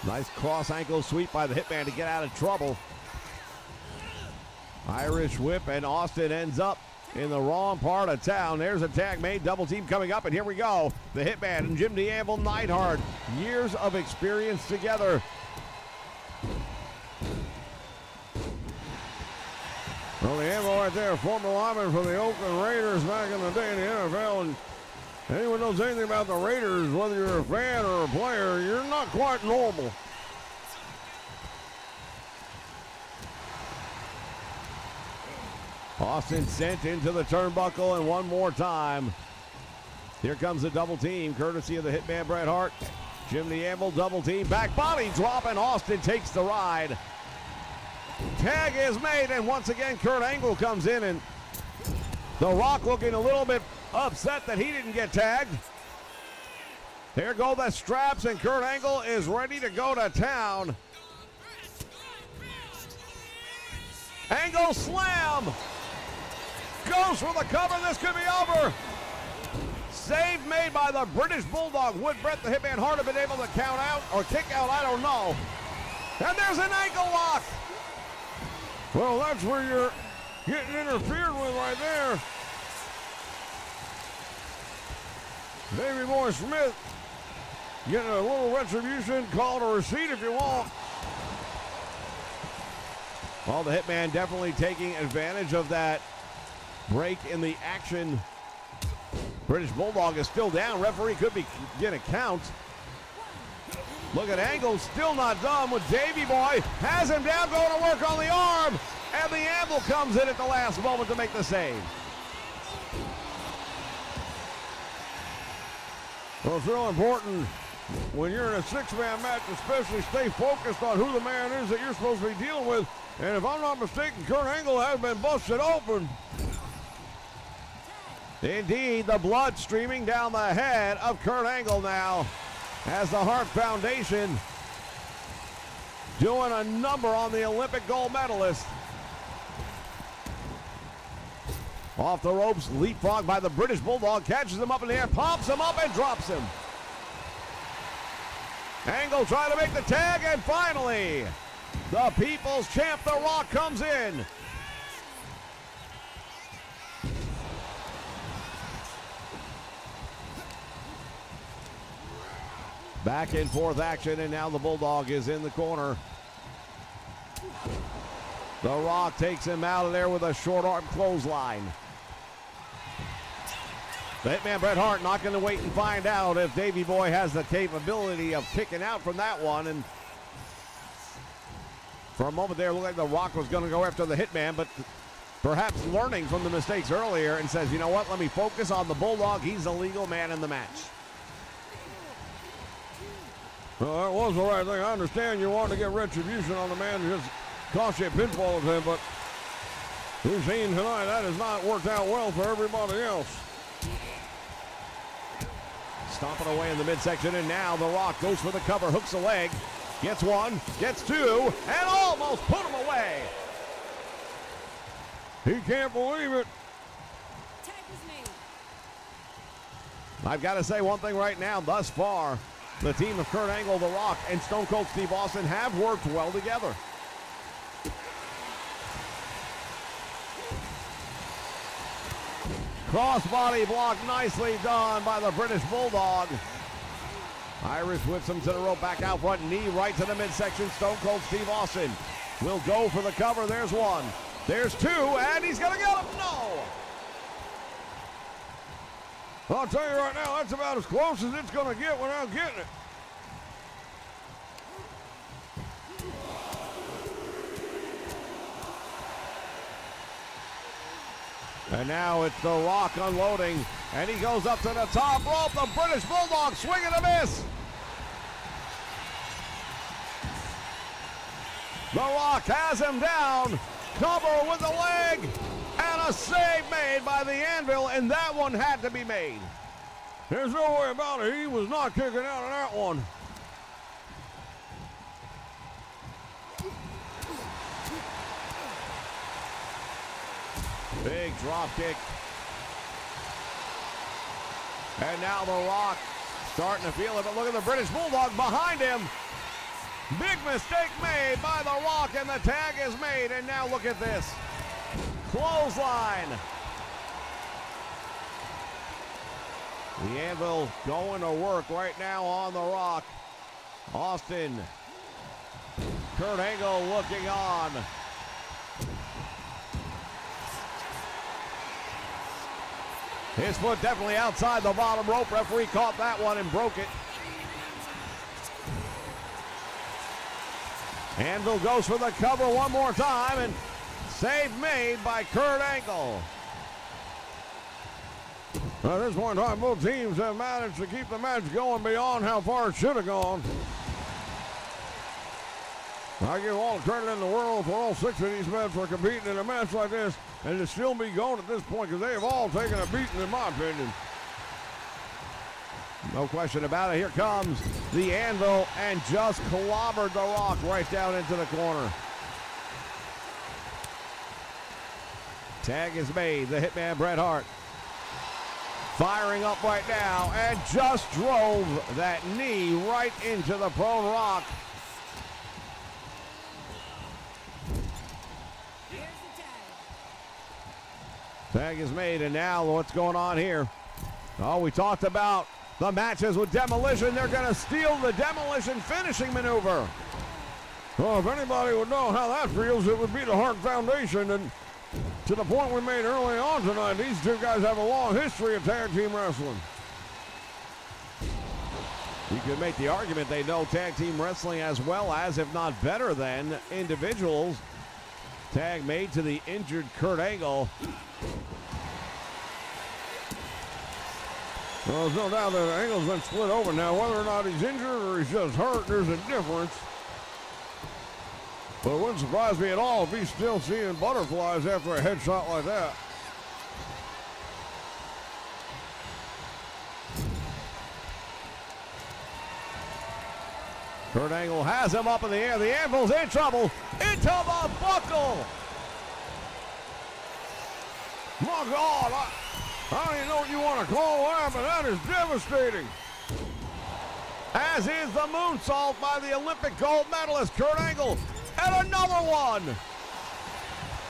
Nice cross ankle sweep by the Hitman to get out of trouble. Irish whip, and Austin ends up in the wrong part of town. There's a tag made, double team coming up, and here we go. The Hitman and Jim the Anvil Neidhart. Years of experience together. Well, the Anvil right there, former lineman for the Oakland Raiders back in the day in the NFL. And anyone knows anything about the Raiders, whether you're a fan or a player, you're not quite normal. Austin sent into the turnbuckle, and one more time. Here comes the double team, courtesy of the Hitman Bret Hart. Jim the Anvil double team, back body drop, and Austin takes the ride. Tag is made, and once again Kurt Angle comes in, and The Rock looking a little bit upset that he didn't get tagged. Here go the straps, and Kurt Angle is ready to go to town. Angle slam. Goes for the cover. This could be over. Save made by the British Bulldog. Would Bret the Hitman Hart have been able to count out or kick out? I don't know. And there's an ankle lock. Well, that's where you're getting interfered with right there. Davey Boy Smith getting a little retribution, called a receipt if you want. Well, the Hitman definitely taking advantage of that break in the action. British Bulldog is still down. Referee could be get a count. Look at Angle, still not done with Davey Boy. Has him down, going to work on the arm. And the Anvil comes in at the last moment to make the save. Well, it's real important when you're in a six-man match, especially stay focused on who the man is that you're supposed to be dealing with. And if I'm not mistaken, Kurt Angle has been busted open. Indeed, the blood streaming down the head of Kurt Angle now as the Hart Foundation doing a number on the Olympic gold medalist. Off the ropes, leapfrog by the British Bulldog, catches him up in the air, pops him up and drops him. Angle trying to make the tag, and finally, the People's Champ, The Rock, comes in. Back and forth action, and now the Bulldog is in the corner. The Rock takes him out of there with a short arm clothesline. The Hitman Bret Hart not going to wait and find out if Davey Boy has the capability of kicking out from that one. And for a moment there, it looked like The Rock was going to go after the Hitman, but perhaps learning from the mistakes earlier and says, you know what, let me focus on the Bulldog. He's the legal man in the match. Well, that was the right thing. I understand you want to get retribution on the man who just cost you a pinfall of him, but we've seen tonight that has not worked out well for everybody else. Stomping away in the midsection, and now The Rock goes for the cover, hooks a leg, gets one, gets two, and almost put him away. He can't believe it. I've got to say one thing right now, thus far, the team of Kurt Angle, The Rock, and Stone Cold Steve Austin have worked well together. Crossbody block, nicely done by the British Bulldog. Irish whips him to the rope, back out front, knee right to the midsection. Stone Cold Steve Austin will go for the cover. There's one, there's two, and he's gonna get him. No! I'll tell you right now, that's about as close as it's gonna get without getting it. And now it's The Rock unloading, and he goes up to the top rope. The British Bulldog swing and a miss. The Rock has him down. Cover with the leg, and a save made by the Anvil, and that one had to be made. There's no way about it. He was not kicking out of that one. Big drop kick. And now The Rock starting to feel it, but look at the British Bulldog behind him. Big mistake made by The Rock, and the tag is made, and now look at this. Clothesline. The Anvil going to work right now on The Rock. Austin. Kurt Angle looking on. His foot definitely outside the bottom rope. Referee caught that one and broke it. Anvil goes for the cover one more time, and save made by Kurt Angle. At this point in time, both teams have managed to keep the match going beyond how far it should have gone. I give all the credit in the world for all six of these men for competing in a match like this and to still be going at this point, because they have all taken a beating, in my opinion. No question about it. Here comes the Anvil and just clobbered The Rock right down into the corner. Tag is made. The Hitman Bret Hart firing up right now and just drove that knee right into the prone Rock. Tag is made, and now what's going on here? Oh, we talked about the matches with Demolition. They're going to steal the Demolition finishing maneuver. Well, if anybody would know how that feels, it would be the Hart Foundation. And to the point we made early on tonight, these two guys have a long history of tag team wrestling. You could make the argument they know tag team wrestling as well as, if not better than, individuals. Tag made to the injured Kurt Angle. Well, there's no doubt that Angle's been split open now. Whether or not he's injured or he's just hurt, there's a difference. But it wouldn't surprise me at all if he's still seeing butterflies after a headshot like that. Kurt Angle has him up in the air. The Anvil's in trouble. Into the buckle. My God, I don't even know what you want to call that, but that is devastating. As is the moonsault by the Olympic gold medalist Kurt Angle. And another one.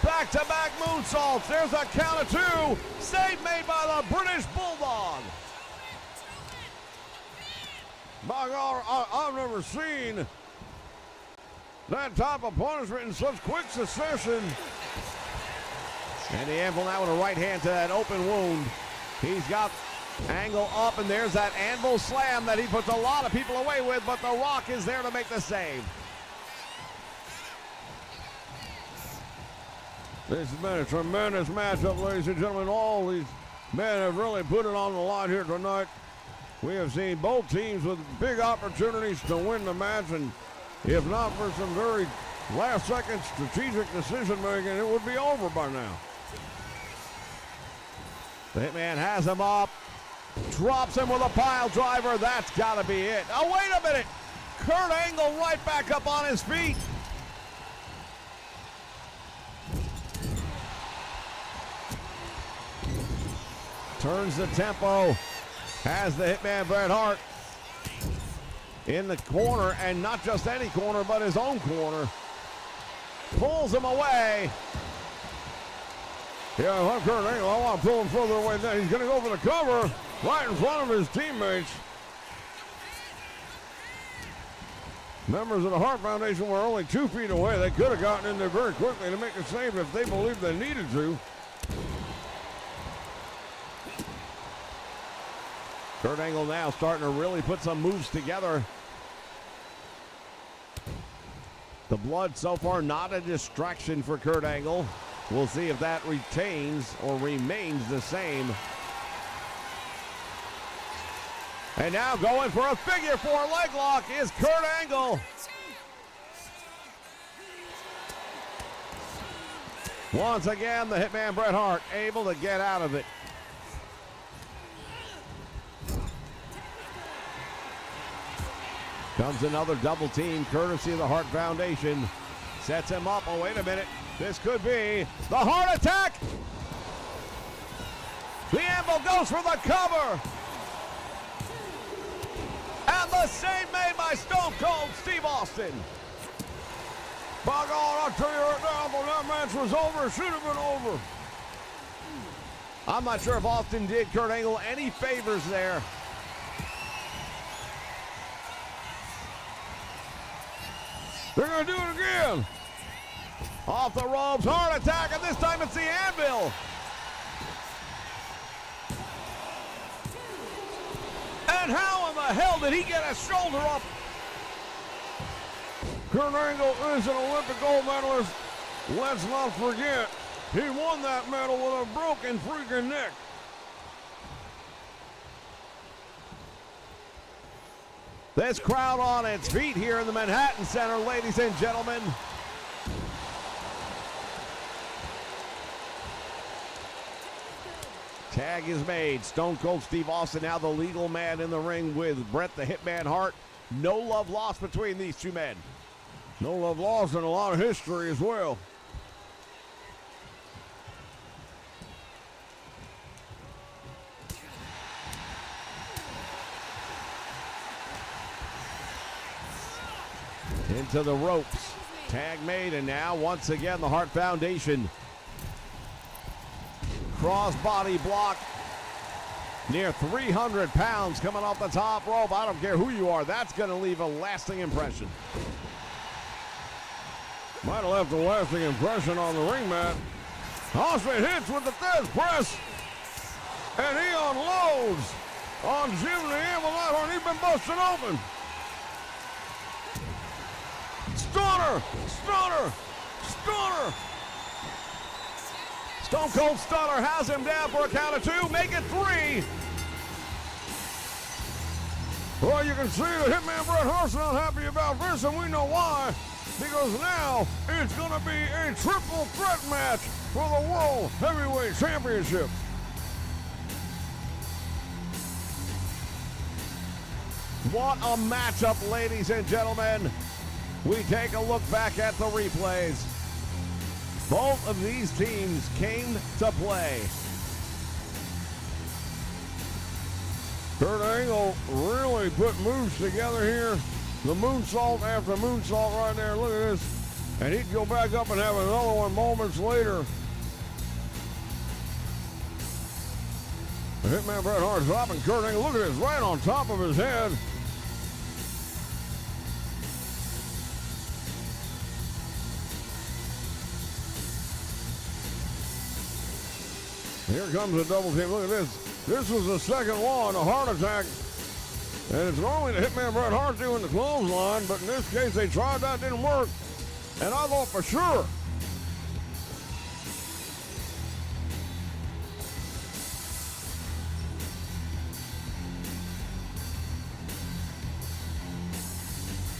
Back-to-back moonsaults. There's a count of two. Save made by the British Bulldog. My God, I've never seen that type of punishment in such quick succession. And the Anvil now with a right hand to that open wound. He's got Angle up, and there's that Anvil slam that he puts a lot of people away with, but The Rock is there to make the save. This has been a tremendous matchup, ladies and gentlemen. All these men have really put it on the line here tonight. We have seen both teams with big opportunities to win the match, and if not for some very last-second strategic decision-making, it would be over by now. The Hitman has him up, drops him with a pile driver. That's got to be it. Oh, wait a minute. Kurt Angle right back up on his feet. Turns the tempo. Has the Hitman Bret Hart in the corner, and not just any corner, but his own corner. Pulls him away. Yeah, if I'm Kurt Angle, I want to pull him further away. Then he's going to go for the cover right in front of his teammates. Members of the Hart Foundation were only 2 feet away. They could have gotten in there very quickly to make a save if they believed they needed to. Kurt Angle now starting to really put some moves together. The blood so far not a distraction for Kurt Angle. We'll see if that retains or remains the same. And now going for a figure 4 leg lock is Kurt Angle. Once again, the Hitman Bret Hart able to get out of it. Comes another double team courtesy of the Hart Foundation. Sets him up. Oh, wait a minute. This could be the heart attack. The Anvil goes for the cover. And the save made by Stone Cold Steve Austin. By God, I'll tell you right now, when that match was over, it should have been over. I'm not sure if Austin did Kurt Angle any favors there. They're going to do it again. Off the ropes, heart attack, and this time it's the Anvil. And how in the hell did he get a shoulder up? Kurt Angle is an Olympic gold medalist. Let's not forget, he won that medal with a broken freaking neck. This crowd on its feet here in the Manhattan Center, ladies and gentlemen. Tag is made. Stone Cold Steve Austin now the legal man in the ring with Bret the Hitman Hart. No love lost between these two men. No love lost and a lot of history as well. Into the ropes. Tag made, and now once again the Hart Foundation. Crossbody block. Near 300 pounds coming off the top rope. I don't care who you are. That's going to leave a lasting impression. Might have left a lasting impression on the ring mat. Austin hits with the Thesz press. And he unloads on Jim the Anvil Nighthorn. He's been busted open. Stunner! Stunner! Stunner! Stone Cold Stunner has him down for a count of 2. Make it 3. Well, you can see the Hitman Bret Hart's not happy about this, and we know why. Because now it's going to be a triple threat match for the World Heavyweight Championship. What a matchup, ladies and gentlemen. We take a look back at the replays. Both of these teams came to play. Kurt Angle really put moves together here. The moonsault after moonsault right there. Look at this. And he'd go back up and have another one moments later. The Hitman Bret Hart dropping Kurt Angle. Look at this, right on top of his head. Here comes a double team. Look at this. This was the second one, a heart attack. And it's normally the Hitman Bret Hart doing the clothesline, but in this case they tried that, didn't work. And I thought for sure.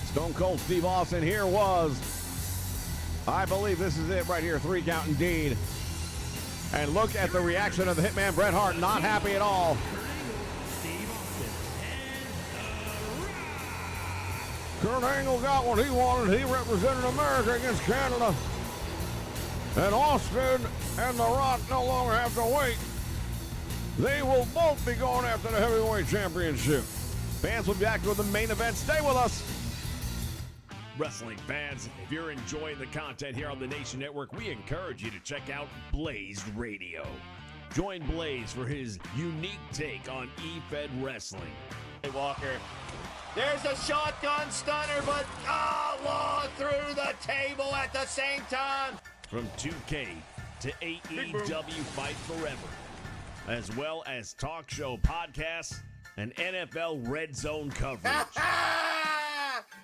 Stone Cold Steve Austin here was, I believe this is it right here, 3 count indeed. And look at the reaction of the Hitman Bret Hart, not happy at all. Kurt Angle got what he wanted. He represented America against Canada. And Austin and The Rock no longer have to wait. They will both be going after the heavyweight championship. Fans will be back with the main event. Stay with us. Wrestling fans, if you're enjoying the content here on the Nation Network, we encourage you to check out Blaze Radio. Join Blaze for his unique take on E-Fed Wrestling. Hey, Walker. There's a shotgun stunner, but long through the table at the same time. From 2K to AEW Fight Forever, as well as talk show podcasts and NFL Red Zone coverage.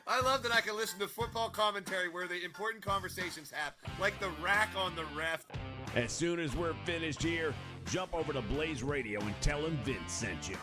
I love that I can listen to football commentary where the important conversations happen, like the rack on the ref. As soon as we're finished here, jump over to Blaze Radio and tell him Vince sent you.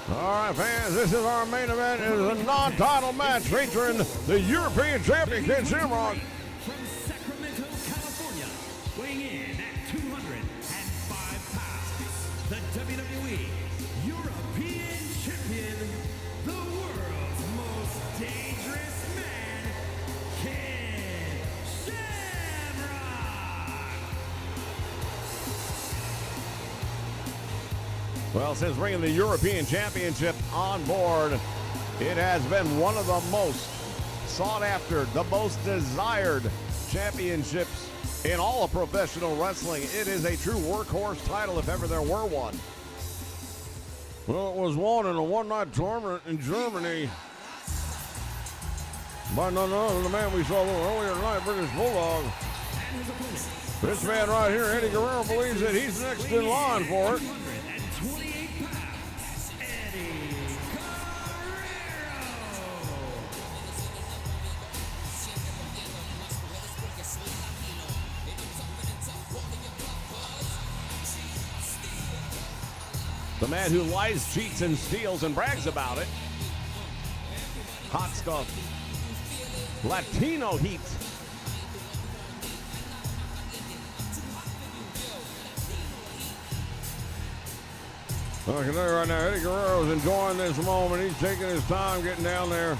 All right, fans, this is our main event. It is a non-title match featuring the European champion, Ken Shamrock. From Sacramento, California, weighing in at 205 pounds, the WWE European Champion, the world's most dangerous man, Ken Shamrock. Well, since bringing the European Championship on board, it has been one of the most sought after, the most desired championships in all of professional wrestling. It is a true workhorse title if ever there were one. Well, it was won in a one-night tournament in Germany by none other than the man we saw a little earlier tonight, British Bulldog. This man right here, Eddie Guerrero, believes that he's next in line for it. 228 pounds, Eddie Guerrero. The man who lies, cheats, and steals and brags about it. Hot stuff. Latino heat. I can tell you right now, Eddie Guerrero's enjoying this moment. He's taking his time getting down there.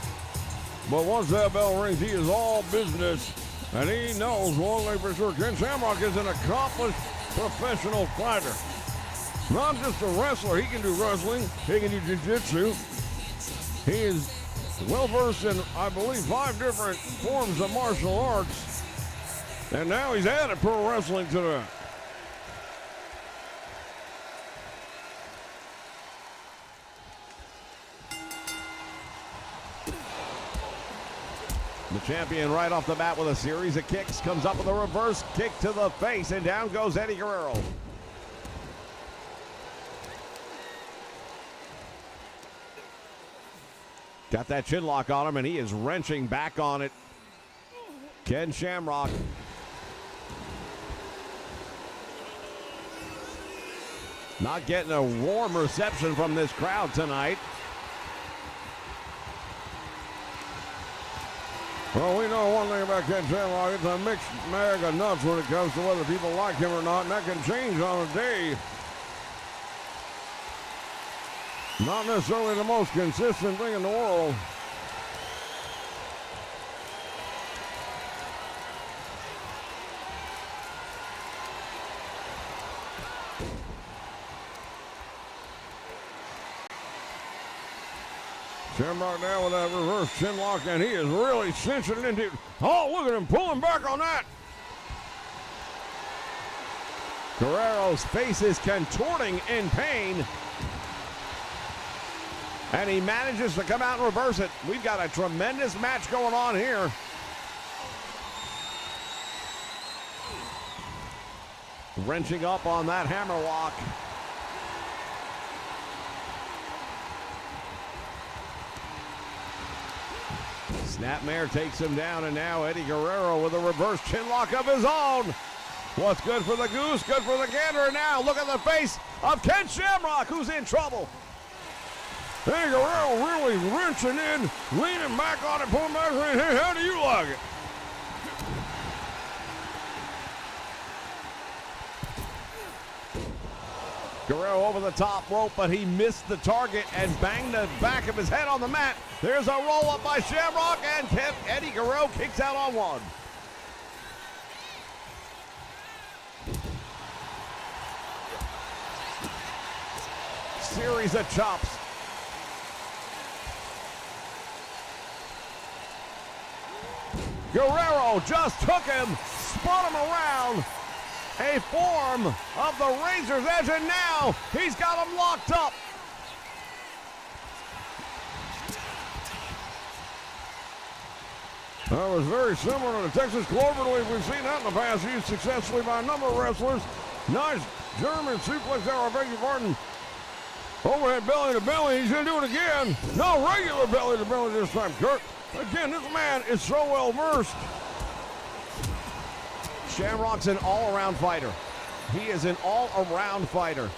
But once that bell rings, he is all business. And he knows one thing for sure. Ken Shamrock is an accomplished professional fighter. Not just a wrestler. He can do wrestling. He can do jiu-jitsu. He is well-versed in, I believe, 5 different forms of martial arts. And now he's added pro wrestling to that. The champion right off the bat with a series of kicks, comes up with a reverse kick to the face, and down goes Eddie Guerrero. Got that chin lock on him, and he is wrenching back on it. Ken Shamrock. Not getting a warm reception from this crowd tonight. Well, we know one thing about Ken Shamrock. It's a mixed bag of nuts when it comes to whether people like him or not, and that can change on a day. Not necessarily the most consistent thing in the world. Shamrock down with that reverse chin lock, and he is really cinching it into. Oh, look at him pulling back on that. Guerrero's face is contorting in pain. And he manages to come out and reverse it. We've got a tremendous match going on here. Wrenching up on that hammerlock. Snapmare takes him down, and now Eddie Guerrero with a reverse chinlock of his own. What's good for the goose, good for the gander. Now look at the face of Ken Shamrock, who's in trouble. Eddie Guerrero really wrenching in, leaning back on it, pulling back, saying, hey, how do you like it? Guerrero over the top rope, but he missed the target and banged the back of his head on the mat. There's a roll-up by Shamrock, and Eddie Guerrero kicks out on one. Series of chops. Guerrero just took him, spun him around. A form of the Razor's Edge, and now he's got him locked up. That was very similar to the Texas Cloverleaf. We've seen that in the past, used successfully by a number of wrestlers. Nice German suplex there, I beg your pardon. Overhead belly to belly, he's gonna do it again. No, regular belly to belly this time, Kurt. Again, this man is so well versed. Shamrock's an all-around fighter. He is an all-around fighter.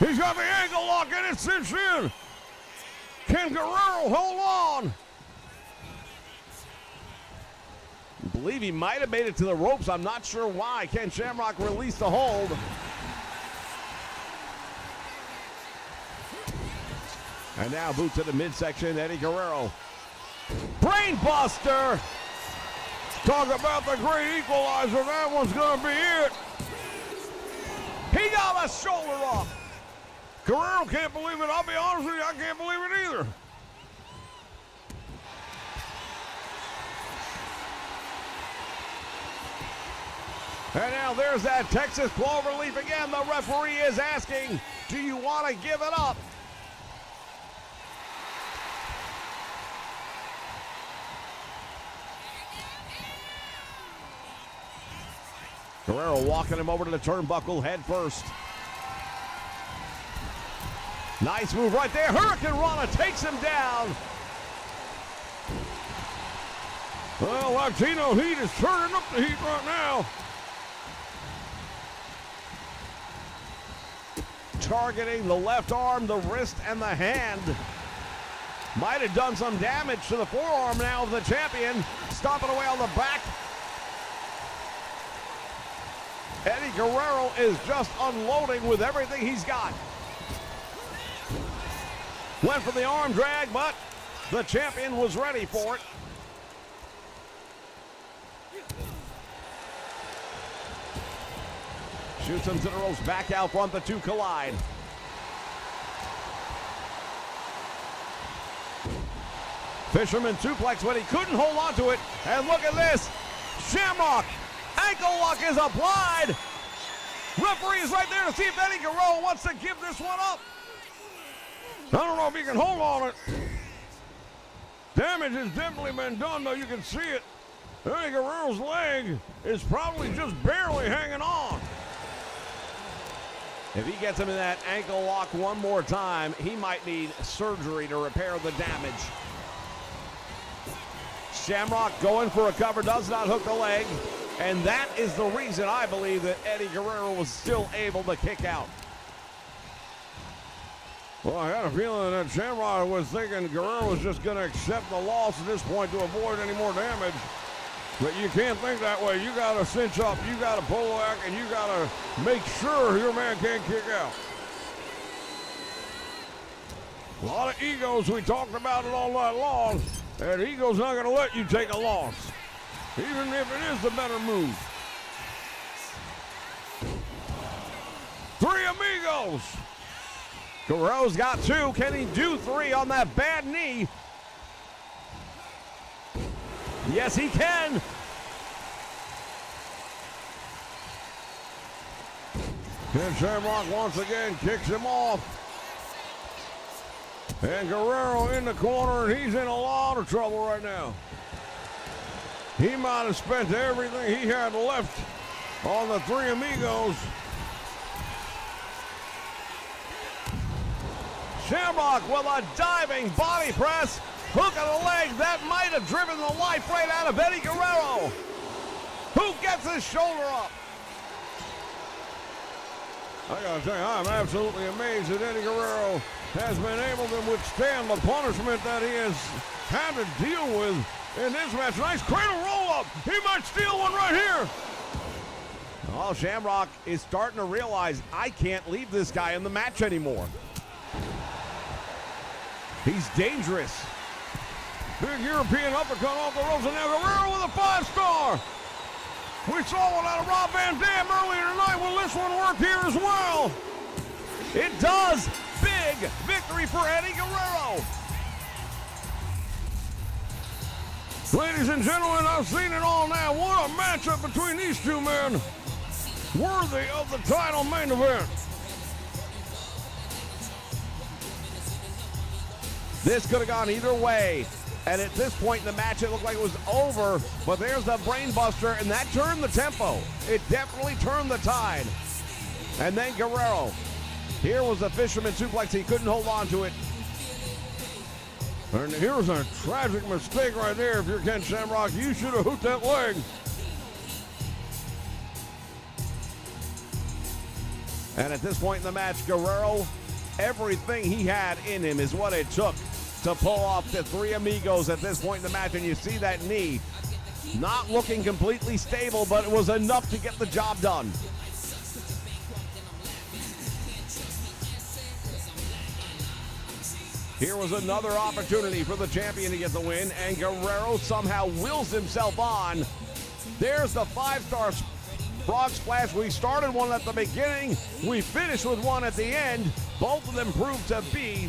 He's got the ankle lock and it cinches in. Can Guerrero hold on? I believe he might have made it to the ropes. I'm not sure why. Ken Shamrock released the hold. And now boot to the midsection, Eddie Guerrero. Brainbuster! Talk about the great equalizer. That one's going to be it. He got a shoulder up. Guerrero can't believe it. I'll be honest with you, I can't believe it either. And now there's that Texas Cloverleaf again. The referee is asking, do you want to give it up? Guerrero walking him over to the turnbuckle head first. Nice move right there. Hurricane Rana takes him down. Well, Latino Heat is turning up the heat right now. Targeting the left arm, the wrist, and the hand. Might have done some damage to the forearm now of the champion. Stomping away on the back. Eddie Guerrero is just unloading with everything he's got. Went for the arm drag, but the champion was ready for it. Shoots him to the ropes, back out front, the two collide. Fisherman suplex, but he couldn't hold on to it. And look at this, Shamrock, ankle lock is applied. Referee is right there to see if Eddie Guerrero wants to give this one up. I don't know if he can hold on it. Damage has definitely been done, though. You can see it. Eddie Guerrero's leg is probably just barely hanging on. If he gets him in that ankle lock one more time, he might need surgery to repair the damage. Shamrock going for a cover, does not hook the leg. And that is the reason I believe that Eddie Guerrero was still able to kick out. Well, I had a feeling that Shamrock was thinking Guerrero was just going to accept the loss at this point to avoid any more damage. But you can't think that way. You got to cinch up, you got to pull back, and you got to make sure your man can't kick out. A lot of egos, we talked about it all night long, and ego's not going to let you take a loss, even if it is the better move. Three amigos. Guerrero's got two. Can he do three on that bad knee? Yes, he can. Ken Shamrock once again kicks him off. And Guerrero in the corner, and he's in a lot of trouble right now. He might have spent everything he had left on the Three Amigos. Shamrock with a diving body press. Hook of the leg. That might have driven the life right out of Eddie Guerrero. Who gets his shoulder up? I gotta tell you, I'm absolutely amazed that Eddie Guerrero has been able to withstand the punishment that he has had to deal with in this match. Nice cradle roll up. He might steal one right here. Oh, Shamrock is starting to realize I can't leave this guy in the match anymore. He's dangerous. Big European uppercut off the ropes, and now Guerrero with a 5-star. We saw one out of Rob Van Dam earlier tonight. Will this one work here as well? It does. Big victory for Eddie Guerrero. Ladies and gentlemen, I've seen it all now. What a matchup between these two men. Worthy of the title main event. This could have gone either way. And at this point in the match, it looked like it was over. But there's the brain buster, and that turned the tempo. It definitely turned the tide. And then Guerrero. Here was a fisherman suplex. He couldn't hold on to it. And here's a tragic mistake right there. If you're Ken Shamrock, you should have hooked that leg. And at this point in the match, Guerrero, everything he had in him is what it took to pull off the Three Amigos at this point in the match. And you see that knee not looking completely stable, but it was enough to get the job done. Here was another opportunity for the champion to get the win, and Guerrero somehow wills himself on. There's the 5-star frog splash. We started one at the beginning. We finished with one at the end. Both of them proved to be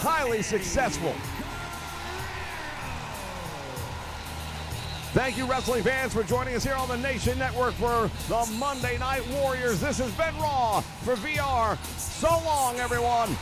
highly successful. Thank you, wrestling fans, for joining us here on the Nation Network for the Monday Night Warriors. This has been Raw for VR. So long, everyone.